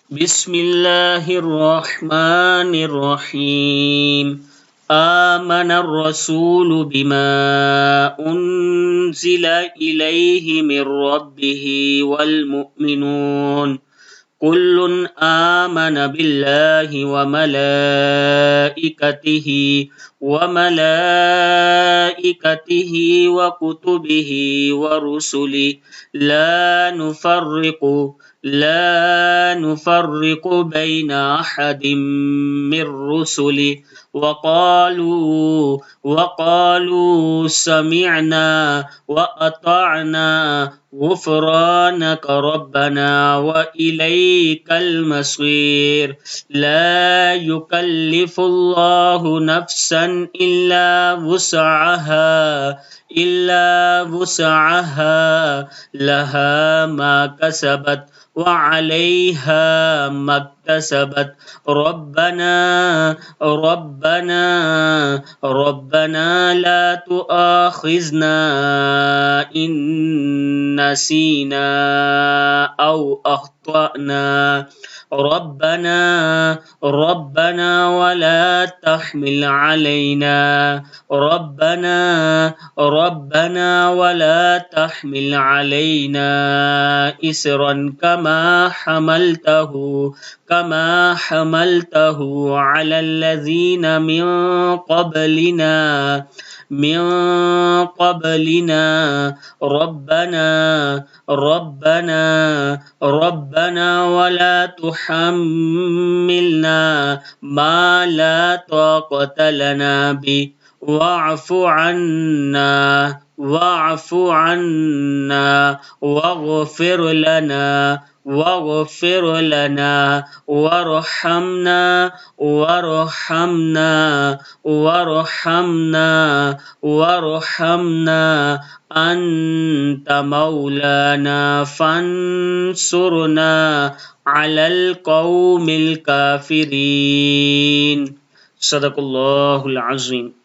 بسم الله الرحمن الرحيم. آمن الرسول بما أنزل إليه من ربه والمؤمنون كل آمن بالله وملائكته وكتبه ورسله لا نفرق بين أحد من رسله وقالوا سمعنا وأطعنا غفرانك ربنا وإليك المصير. لا يكلف الله نفسا إلا وسعها لها ما كسبت وعليها ما اكتسبت. ربنا لا تؤاخذنا إن نسينا أو أخطأنا. ربنا ولا تحمل علينا إسرا كما حملته على الذين من قبلنا. ربنا ولا تحملنا ما لا طاقة لنا به واعف عنا واغفر لنا وارحمنا أنت مولانا فانصرنا على القوم الكافرين. صدق الله العظيم.